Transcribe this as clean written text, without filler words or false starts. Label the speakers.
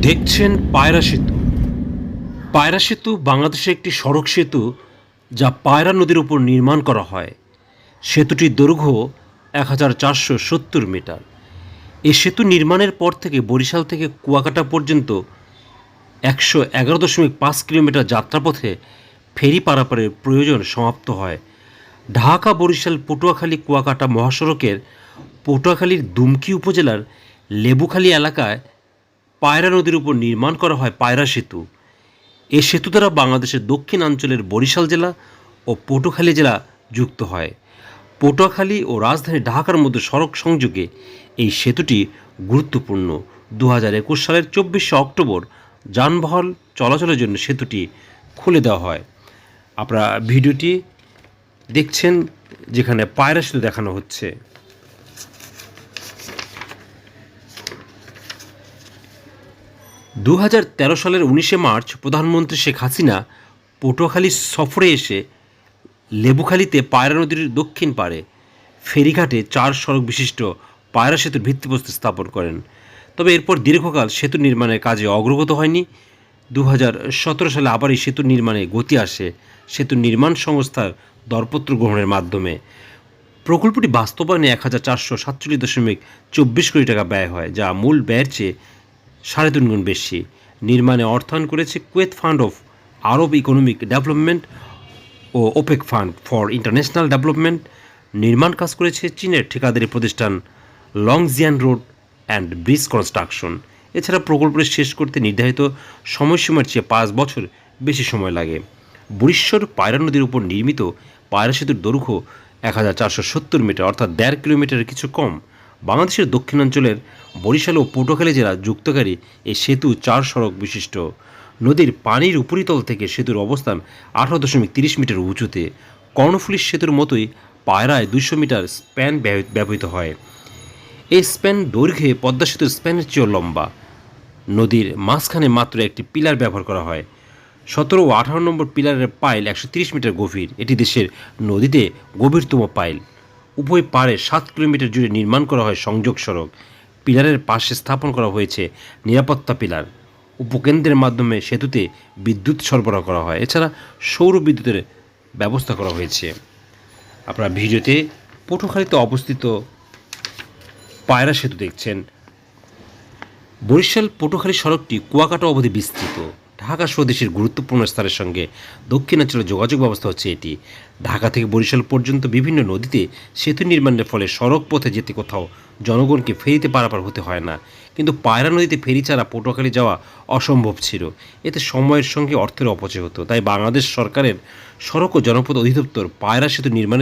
Speaker 1: দেখছেন পায়রা সেতু। পায়রা সেতু বাংলাদেশের একটি সড়ক সেতু যা পায়রা নদীর উপর নির্মাণ করা হয়। সেতুটির দৈর্ঘ্য 1470 মিটার। এই সেতু নির্মাণের পর থেকে বরিশাল থেকে কুয়াকাটা পর্যন্ত 111.5 কিলোমিটার যাত্রাপথে ফেরি পারাপারের প্রয়োজন সমাপ্ত হয়। ঢাকা বরিশাল পটুয়াখালী কুয়াকাটা মহাসড়কের পটুয়াখালীর দুমকি উপজেলার লেবুখালী এলাকায় পায়রা নদীর উপর নির্মাণ করা হয় পায়রা সেতু। এই সেতু দ্বারা বাংলাদেশের দক্ষিণাঞ্চলের বরিশাল জেলা ও পটুয়াখালী জেলা যুক্ত হয়। পটুয়াখালী ও রাজধানী ঢাকার মধ্যে সড়ক সংযোগে এই সেতুটি গুরুত্বপূর্ণ। 2021 সালের 24শে অক্টোবর যানবাহন চলাচলের জন্য সেতুটি খুলে দেওয়া হয়। আপনারা ভিডিওটি দেখছেন যেখানে পায়রা সেতু দেখানো হচ্ছে। 2013 সালের 19শে মার্চ প্রধানমন্ত্রী শেখ হাসিনা পটুয়াখালী সফরে এসে লেবুখালীতে পায়রা নদীর দক্ষিণ পাড়ে ফেরিঘাটে 4 সড়ক বিশিষ্ট পায়রা সেতুর ভিত্তিপ্রস্তর স্থাপন করেন। তবে এরপর দীর্ঘকাল সেতু নির্মাণের কাজে অগ্রগত হয়নি। 2017 সালে আবার এই সেতু নির্মাণে গতি আসে সেতু নির্মাণ সংস্থার দরপত্র গ্রহণের মাধ্যমে। প্রকল্পটি বাস্তবায়নে 1447.24 কোটি টাকা ব্যয় হয়, যা মূল ব্যয়ের চেয়ে 3.5 গুণ বেশি। নির্মাণে অর্থায়ন করেছে Kuwait Fund of Arab Economic Development ও OPEC Fund for International Development. নির্মাণ কাজ করেছে চীনের ঠিকাদারি প্রতিষ্ঠান Longjian Road and Bridge Construction. এছাড়া প্রকল্পটি শেষ করতে নির্ধারিত সময়সীমার চেয়ে 5 বছর বেশি সময় লাগে। বরিশ্বর পায়রা নদীর উপর নির্মিত পায়রা সেতুর দৈর্ঘ্য 1470 মিটার, অর্থাৎ 1.5 কিলোমিটারের কিছু কম। বাংলাদেশের দক্ষিণাঞ্চলের বরিশাল ও পটুয়াখালী জেলা যুক্তকারী এই সেতু 4 সড়ক বিশিষ্ট। নদীর পানির উপরিতল থেকে সেতুর অবস্থান 18.30 মিটার উঁচুতে। কর্ণফুলী সেতুর মতোই পায়রায় 200 মিটার স্প্যান ব্যবহৃত হয়। এই স্প্যান দৈর্ঘ্যে পদ্মা সেতুর স্প্যানের চেয়েও লম্বা। নদীর মাঝখানে মাত্র একটি পিলার ব্যবহার করা হয়। 17 ও 18 নম্বর পিলারের পাইল 130 মিটার গভীর। এটি দেশের নদীতে গভীরতম পাইল। উভয় পাড়ে 7 কিলোমিটার জুড়ে নির্মাণ করা হয় সংযোগ সড়ক। পিলারের পাশে স্থাপন করা হয়েছে নিরাপত্তা পিলার। উপকেন্দ্রের মাধ্যমে সেতুতে বিদ্যুৎ সরবরাহ করা হয়। এছাড়া সৌর বিদ্যুতের ব্যবস্থা করা হয়েছে। আপনারা ভিডিওতে পটুয়াখালীতে অবস্থিত পায়রা সেতু দেখছেন। বরিশাল পটুয়াখালী সড়কটি কুয়াকাটা অবধি বিস্তৃত। ঢাকা সহ দেশের গুরুত্বপূর্ণ স্থানের সঙ্গে দক্ষিণাঞ্চলের যোগাযোগ ব্যবস্থা হচ্ছে এটি। ঢাকা থেকে বরিশাল পর্যন্ত বিভিন্ন নদীতে সেতু নির্মাণের ফলে সড়ক পথে যেতে কোথাও জনগণকে ফেরিতে পারাপার হতে হয় না। কিন্তু পায়রা নদীতে ফেরি ছাড়া পটুয়াখালী যাওয়া অসম্ভব ছিল। এতে সময়ের সঙ্গে অর্থের অপচয় হতো। তাই বাংলাদেশ সরকারের সড়ক ও জনপথ অধিদপ্তর পায়রা সেতু নির্মাণের